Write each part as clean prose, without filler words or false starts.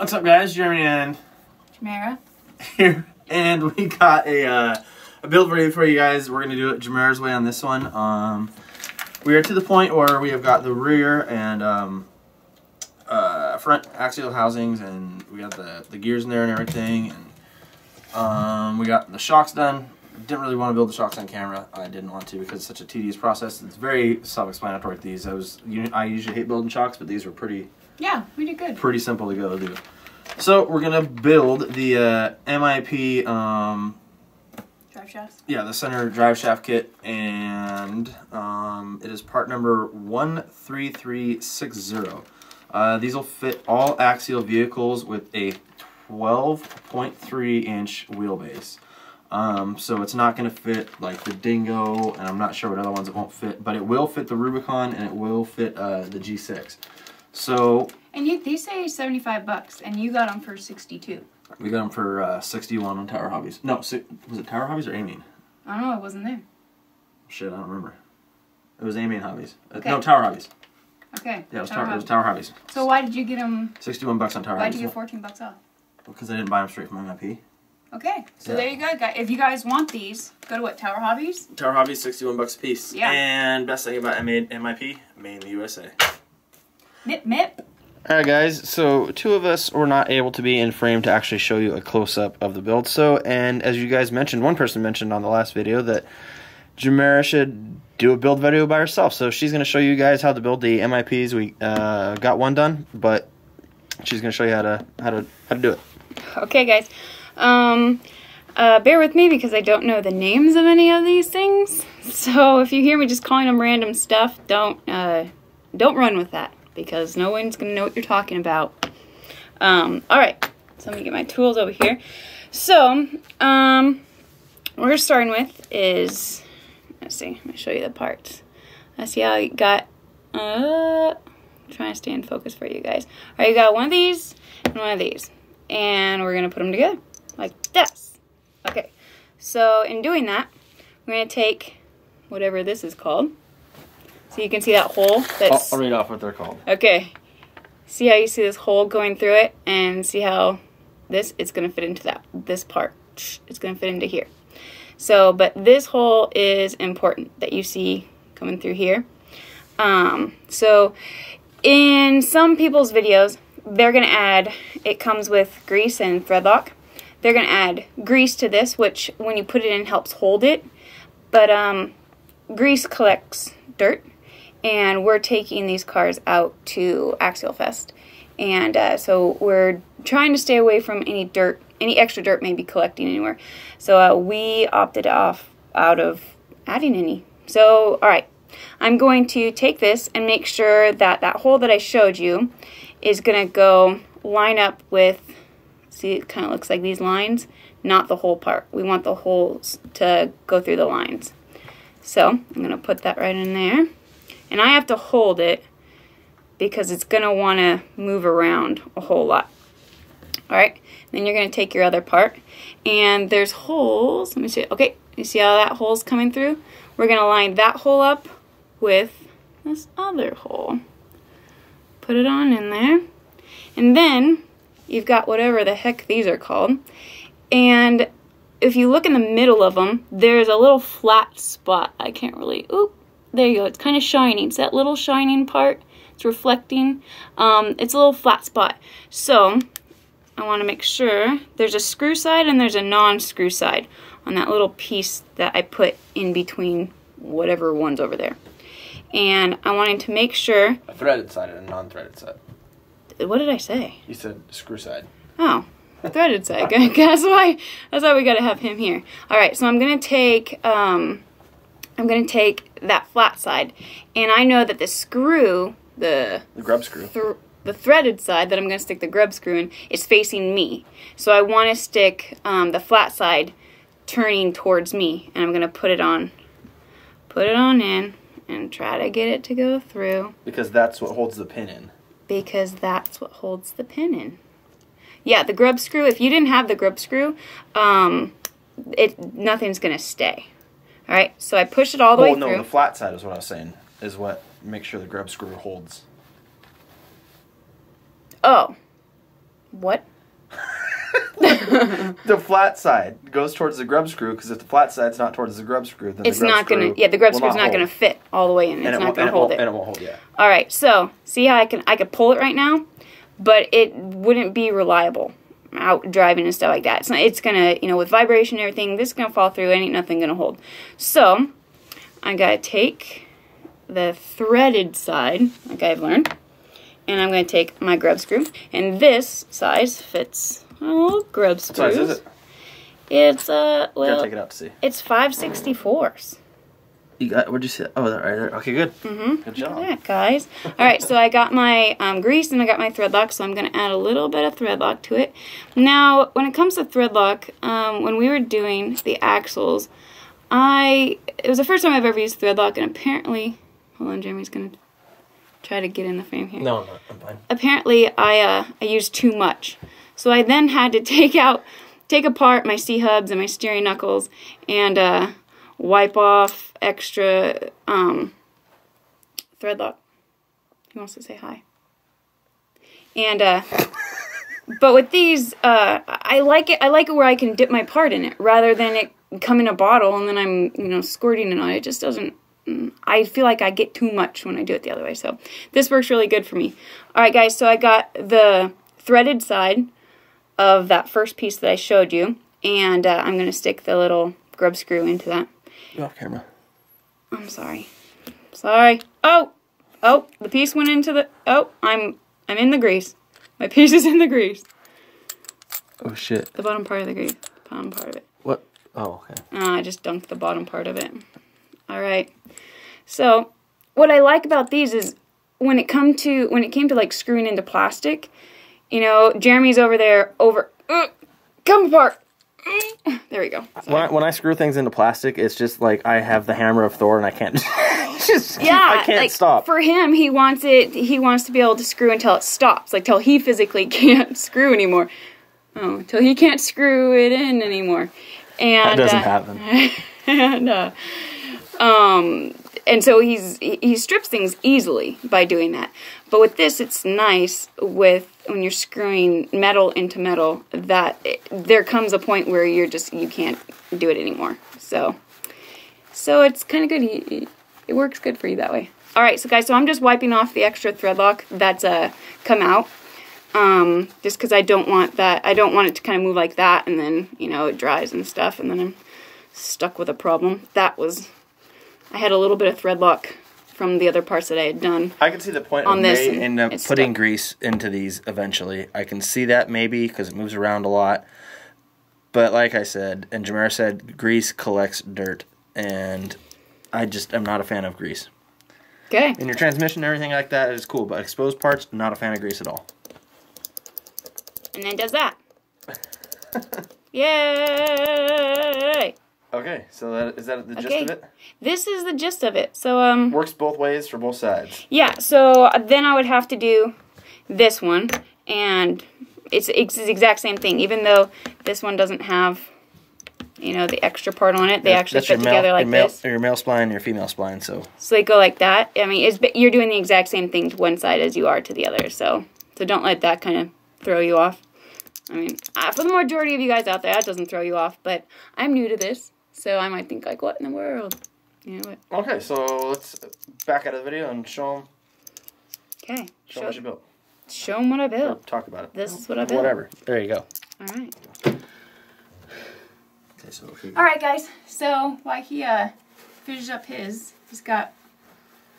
What's up, guys? Jeremy and Jamera here, and we got a build ready for you guys. We're gonna do it Jamera's way on this one. We are to the point where we have got the rear and front axial housings, and we got the gears in there and everything, and we got the shocks done. Didn't really want to build the shocks on camera. I didn't want to because it's such a tedious process. It's very self-explanatory with these. I usually hate building shocks, but these were pretty. Yeah, we did good. Pretty simple to go do. So we're gonna build the MIP Drive shafts. Yeah, the center drive shaft kit, and it is part number 13360. These will fit all axial vehicles with a 12.3 inch wheelbase. So it's not going to fit like the Dingo, and I'm not sure what other ones it won't fit, but it will fit the Rubicon and it will fit the G6. So. And these say $75, and you got them for 62. We got them for 61 on Tower Hobbies. No, was it Tower Hobbies or Amy? I don't know. I wasn't there. Shit, I don't remember. It was Amy and Hobbies. Okay. No, Tower Hobbies. Okay. Yeah, it was Tower Hobbies. So why did you get them? $61 on Tower Hobbies. Why did you get $14 off? Because I didn't buy them straight from MIP. Okay, so yeah. There you go, guys. If you guys want these, go to what, Tower Hobbies? Tower Hobbies, $61 a piece. Yeah. And best thing about MIP, made in the USA. MIP, MIP. Alright guys, so two of us were not able to be in frame to actually show you a close-up of the build. And as you guys mentioned, one person mentioned on the last video that Jamera should do a build video by herself. So she's going to show you guys how to build the MIPs. We got one done, but she's going to show you how to do it. Okay guys, bear with me because I don't know the names of any of these things. So if you hear me just calling them random stuff, don't run with that, because no one's going to know what you're talking about. Alright, so let me get my tools over here. So, what we're starting with is, let's see, let me show you the parts. Let's see how you got, I'm trying to stay in focus for you guys. Alright, you got one of these and one of these. And we're going to put them together, like this. Okay, so in doing that, we're going to take whatever this is called. So you can see that hole. That's, I'll read off what they're called. Okay. See how you see this hole going through it, and see how it's going to fit into this part. It's going to fit into here. So, but this hole is important that you see coming through here. So in some people's videos, they're going to add, it comes with grease and thread lock. They're going to add grease to this, which when you put it in helps hold it. But grease collects dirt. And we're taking these cars out to Axial Fest. And so we're trying to stay away from any dirt, any extra dirt may be collecting anywhere. So we opted out of adding any. So, alright, I'm going to take this and make sure that that hole that I showed you is going to go line up with, see, it kind of looks like these lines, not the whole part. We want the holes to go through the lines. So I'm going to put that right in there. And I have to hold it because it's going to want to move around a whole lot. Alright, then you're going to take your other part. And there's holes. Let me see. Okay, you see how that hole's coming through? We're going to line that hole up with this other hole. Put it on in there. And then you've got whatever the heck these are called. And if you look in the middle of them, there's a little flat spot. I can't really, oop. There you go. It's kind of shining. It's that little shining part. It's reflecting. It's a little flat spot. So I want to make sure there's a screw side and there's a non-screw side on that little piece that I put in between whatever one's over there. And I wanted to make sure. A threaded side and a non-threaded side. What did I say? You said screw side. Oh, threaded side. That's why we got to have him here. All right, so I'm gonna take that flat side, and I know that the screw, the grub screw, the threaded side that I'm going to stick the grub screw in is facing me. So I want to stick the flat side turning towards me, and I'm going to put it on in and try to get it to go through. Because that's what holds the pin in. Because that's what holds the pin in. Yeah, the grub screw, if you didn't have the grub screw, nothing's going to stay. Alright, so I push it all the way through. No, the flat side is what I was saying, is what makes sure the grub screw holds. Oh. What? The flat side goes towards the grub screw, because if the flat side's not towards the grub screw, then it's the grub not screw gonna. Yeah, the grub screw's not hold. gonna fit all the way in. It's not gonna hold it. And it won't hold. Yeah. All right. So see how I could pull it right now, but it wouldn't be reliable out driving and stuff like that. It's gonna, you know, with vibration and everything, this is gonna fall through. Ain't nothing gonna hold. So I gotta take the threaded side, like I've learned, and I'm gonna take my grub screw, and this size fits. Oh, grub screws. What size is it? It's well, gotta take it out to see. It's 5/64. You got? Where'd you see it? Oh, that right there. Okay, good. Mm-hmm. Good job. Look at that, guys. All right, so I got my grease and I got my thread lock, so I'm gonna add a little bit of thread lock to it. Now, when it comes to thread lock, when we were doing the axles, it was the first time I've ever used thread lock, and apparently, hold on, Jeremy's gonna try to get in the frame here. No, I'm not. I'm fine. Apparently, I used too much. So I then had to take apart my C-hubs and my steering knuckles and wipe off extra thread lock. He wants to say hi. And but with these, I like it where I can dip my part in it rather than it come in a bottle and then I'm, you know, squirting it on it. It just doesn't. I feel like I get too much when I do it the other way. So this works really good for me. All right, guys. So I got the threaded side of that first piece that I showed you, and I'm going to stick the little grub screw into that. You're off camera. I'm sorry. Sorry. Oh, the piece went into the, I'm in the grease. My piece is in the grease. Oh, shit. The bottom part of the grease. The bottom part of it. What? Oh, okay. I just dunked the bottom part of it. All right. So what I like about these is when it came to like screwing into plastic, you know, Jeremy's over there, come apart. There we go. When I screw things into plastic, it's just like I have the hammer of Thor and I can't I can't stop. For him, he wants to be able to screw until it stops, like till he physically can't screw anymore. Oh, till he can't screw it in anymore. And that doesn't happen. And so he strips things easily by doing that. But with this, it's nice when you're screwing metal into metal that there comes a point where you can't do it anymore. So it's kind of good. It works good for you that way. All right, so guys, I'm just wiping off the extra thread lock that's come out. Just because I don't want that. I don't want it to kind of move like that, and then, you know, it dries and stuff, and then I'm stuck with a problem. I had a little bit of thread lock from the other parts that I had done. I can see the point on of this, may end up putting grease into these eventually. I can see that maybe because it moves around a lot. But like I said, and Jamera said, grease collects dirt, and I'm not a fan of grease. Okay. In your transmission and everything like that is cool, but exposed parts, not a fan of grease at all. And then does that. Yay! Okay, so is that the gist of it? This is the gist of it. So works both ways for both sides. Yeah, so then I would have to do this one, and it's the exact same thing. Even though this one doesn't have, you know, the extra part on it, they actually fit together like this. Your male spline and your female spline, so they go like that. I mean, you're doing the exact same thing to one side as you are to the other. So don't let that kind of throw you off. I mean, for the majority of you guys out there, that doesn't throw you off, but I'm new to this. So I might think, like, what in the world? You know what? Okay, so let's back out of the video and show them. Okay. Show them what you built. Show them what I built. Or talk about it. This is what I built. Whatever. There you go. All right. Okay, so all right, guys. So while he finishes up he's got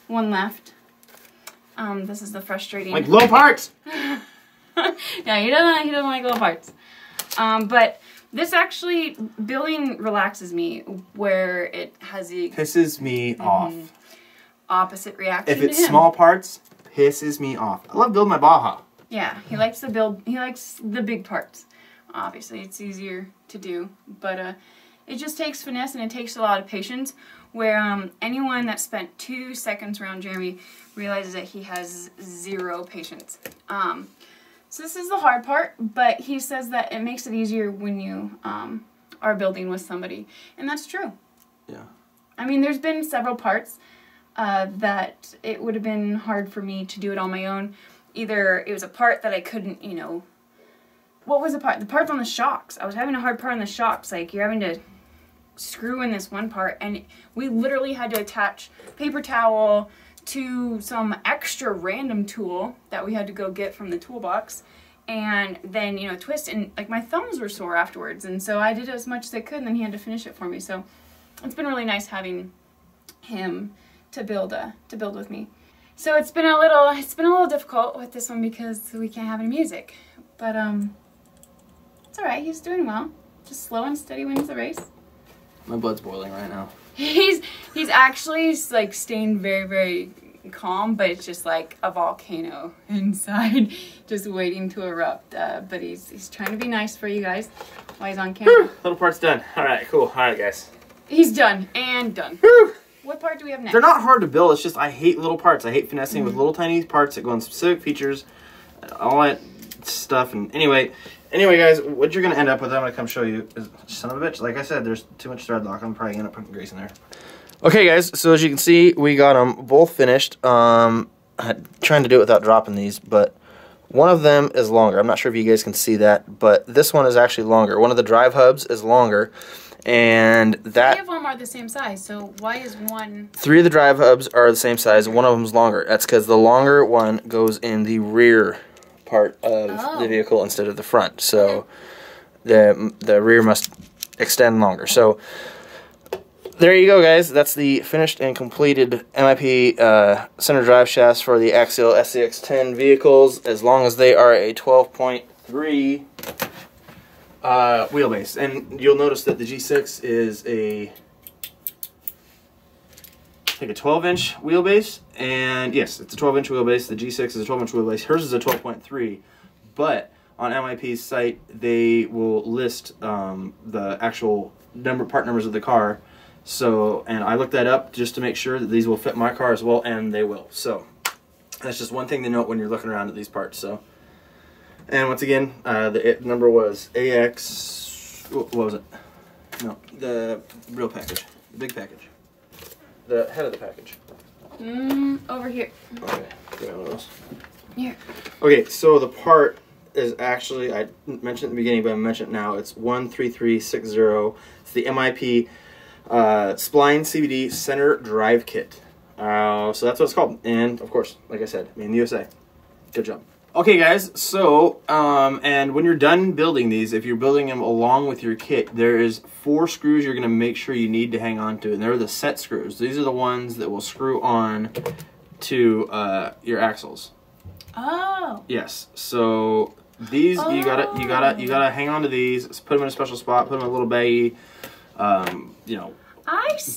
one left. This is the frustrating. Like low parts. Yeah, he doesn't like low parts. But this actually, building relaxes me where it has the... Pisses me off. Opposite reaction If it's small parts, pisses me off. I love building my Baja. Yeah, he likes the big parts. Obviously, it's easier to do. But it just takes finesse and it takes a lot of patience where anyone that spent 2 seconds around Jeremy realizes that he has 0 patience. So this is the hard part, but he says that it makes it easier when you are building with somebody. And that's true. Yeah. I mean, there's been several parts that it would have been hard for me to do it on my own. Either it was a part that I couldn't, you know, what was the part? The part's on the shocks. I was having a hard part on the shocks. Like, you're having to screw in this one part, and we literally had to attach paper towel to some extra random tool that we had to go get from the toolbox, and then, you know, twist, and like my thumbs were sore afterwards, and so I did as much as I could, and then he had to finish it for me. So it's been really nice having him to build with me. So it's been a little difficult with this one because we can't have any music, but it's all right. He's doing well. Just slow and steady wins the race. My blood's boiling right now. He's actually like staying very, very calm, but it's just like a volcano inside, just waiting to erupt. But he's trying to be nice for you guys while he's on camera. Whew, little part's done. All right, cool. All right, guys. He's done and done. Whew. What part do we have next? They're not hard to build. It's just I hate little parts. I hate finessing with little tiny parts that go on specific features, all that stuff. And anyway, guys, what you're gonna end up with, I'm gonna come show you. Is, son of a bitch. Like I said, there's too much thread lock. I'm probably gonna end up putting grease in there. Okay, guys. So as you can see, we got them both finished. I'm trying to do it without dropping these, but one of them is longer. I'm not sure if you guys can see that, but this one is actually longer. One of the drive hubs is longer. And that 3 of them are the same size, so why is one? 3 of the drive hubs are the same size, and one of them is longer. That's because the longer one goes in the rear part of the vehicle instead of the front. So the rear must extend longer. So there you go, guys. That's the finished and completed MIP center drive shafts for the Axial SCX10 vehicles, as long as they are a 12.3 wheelbase. And you'll notice that the G6 is I think a 12-inch wheelbase, and yes, it's a 12-inch wheelbase. The G6 is a 12-inch wheelbase. Hers is a 12.3, but on MIP's site they will list the actual part numbers of the car. So, and I looked that up just to make sure that these will fit my car as well, and they will. So that's just one thing to note when you're looking around at these parts. So. And once again, the number was AX, what was it? No, the real package, the big package, the head of the package. Over here. Okay, give me one of those. Here. Okay, so the part is actually, I mentioned at the beginning, but I mentioned it now, it's 13360. It's the MIP Spline CVD Center Drive Kit. So that's what it's called. And, of course, like I said, made in the USA. Good job. Okay, guys, so, and when you're done building these, if you're building them along with your kit, there is 4 screws you're going to make sure you need to hang on to, and they're the set screws. These are the ones that will screw on to your axles. Oh. Yes, so these, you gotta hang on to these, put them in a special spot, put them in a little baggie, you know,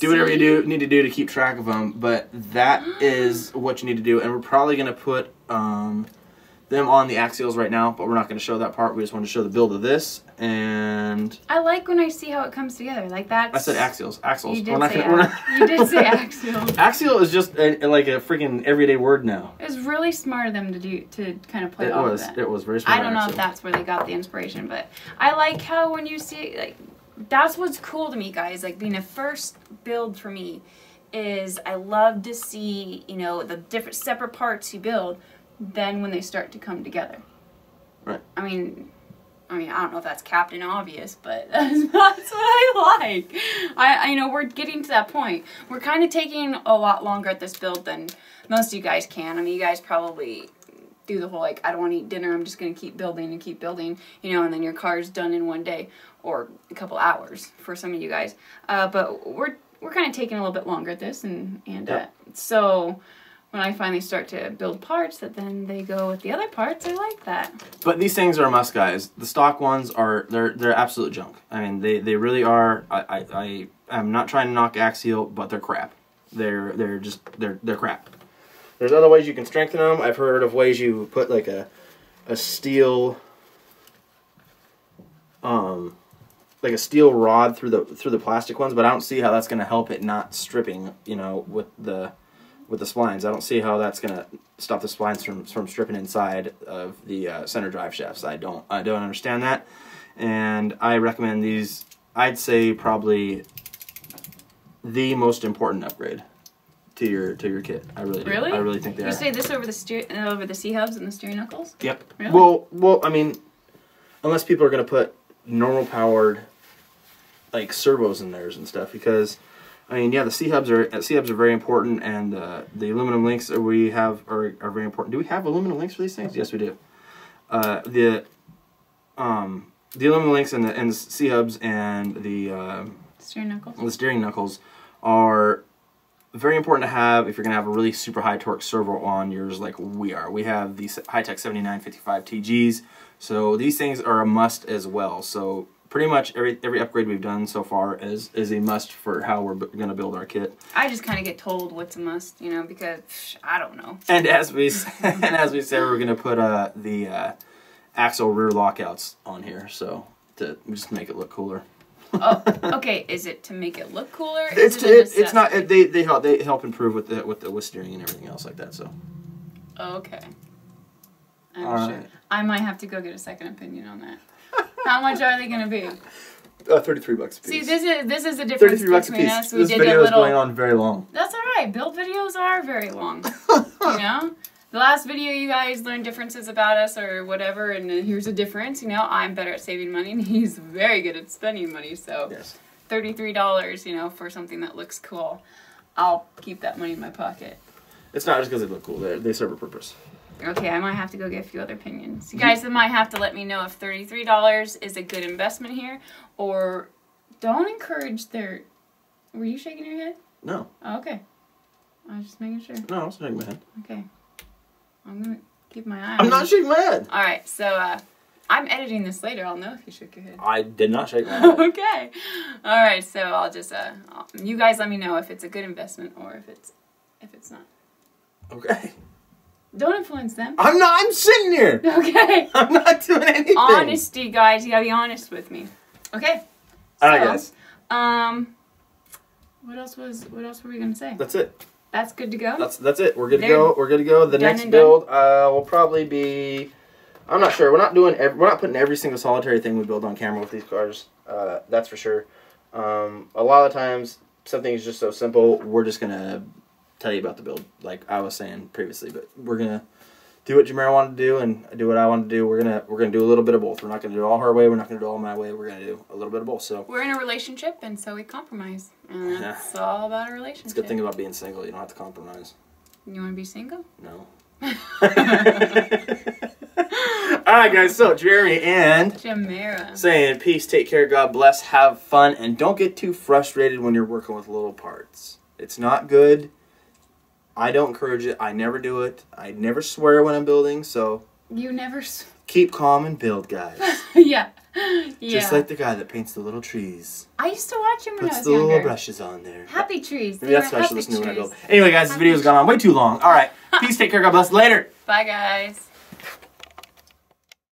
do whatever you need to do to keep track of them, but that is what you need to do, and we're probably going to put, them on the axials right now, but we're not going to show that part. We just want to show the build of this, and I like when I see how it comes together. Like that. I said axials. Axles. You did say axials. Axial is just like a freaking everyday word now. It was really smart of them to kind of play off of that. It was very smart. I don't know if that's where they got the inspiration, but I like how when you see, like, that's what's cool to me, guys. Like, being a first build for me is I love to see, you know, the different separate parts you build. Then when they start to come together. Right. I mean, I don't know if that's Captain Obvious, but that's what I like. I know we're getting to that point. We're kind of taking a lot longer at this build than most of you guys can. I mean, you guys probably do the whole, like, I don't want to eat dinner, I'm just going to keep building, you know, and then your car's done in one day or a couple hours for some of you guys. But we're kind of taking a little bit longer at this, and so when I finally start to build parts that then they go with the other parts, I like that. But these things are a must, guys. The stock ones are, they're absolute junk. I mean, they really are. I'm not trying to knock Axial, but they're crap. They're crap. There's other ways you can strengthen them. I've heard of ways you put like a steel like a steel rod through the plastic ones, but I don't see how that's going to help it not stripping, you know, with the splines. I don't see how that's going to stop the splines from stripping inside of the center drive shafts. I don't understand that, and I recommend these. I'd say probably the most important upgrade to your kit. I really do. Really? I really think they are. You say this over the C hubs and the steering knuckles? Yep. Really? Well, I mean, unless people are going to put normal powered like servos in theirs and stuff, because I mean, yeah, the C-hubs are very important, and the aluminum links that we have are very important. Do we have aluminum links for these things? Yes, we do. The aluminum links and the C-hubs and the steering knuckles are very important to have if you're going to have a really super high torque servo on yours like we are. We have these high-tech 7955 TGs, so these things are a must as well. So pretty much every upgrade we've done so far is a must for how we're going to build our kit. I just kind of get told what's a must, you know, because I don't know. And as we said, we're going to put the axle rear lockouts on here, so to just make it look cooler. Oh, okay. Is it to make it look cooler? It's not. They help improve with the steering and everything else like that. So. Okay. I'm sure. I might have to go get a second opinion on that. How much are they gonna be? $33 a piece. See, this is the difference between us. This video is going on very long. That's all right. Build videos are very long. You know. The last video you guys learned differences about us or whatever, and here's a difference. You know, I'm better at saving money, and he's very good at spending money. So, yes. $33, you know, for something that looks cool. I'll keep that money in my pocket. It's not just because they look cool. They serve a purpose. Okay, I might have to go get a few other opinions. You guys might have to let me know if $33 is a good investment here, or don't encourage their... Were you shaking your head? No. Oh, okay. I was just making sure. No, I was shaking my head. Okay. I'm going to keep my eye on I'm not shaking my head. All right, so I'm editing this later. I'll know if you shook your head. I did not shake my head. Okay. All right, so I'll just... you guys let me know if it's a good investment or if it's not. Okay. Don't influence them. I'm not. I'm sitting here. Okay. I'm not doing anything. Honesty, guys. You gotta be honest with me. Okay. All right, guys. What else were we gonna say? That's it. That's good to go. That's it. We're good to go. We're good to go. The next build will probably be. I'm not sure. We're not putting every single solitary thing we build on camera with these cars. That's for sure. A lot of the times, something is just so simple. We're just gonna tell you about the build, like I was saying previously. But we're gonna do what Jamera wanted to do and do what I wanted to do. We're gonna do a little bit of both. We're not gonna do it all her way. We're not gonna do it all my way. We're gonna do a little bit of both. So we're in a relationship, and so we compromise, and that's all about a relationship. It's a good thing about being single. You don't have to compromise. You want to be single? No. Alright guys, so Jeremy and Jamera saying peace, take care, God bless, have fun, and don't get too frustrated when you're working with little parts. It's not good. I don't encourage it. I never do it. I never swear when I'm building, so you never keep calm and build, guys. Yeah. Just like the guy that paints the little trees. I used to watch him when I was younger. Puts the little brushes on there. Happy trees. Maybe that's why I should listen to when I build. Anyway guys, this video's gone on way too long. Alright, peace, take care, God bless. Later. Bye guys.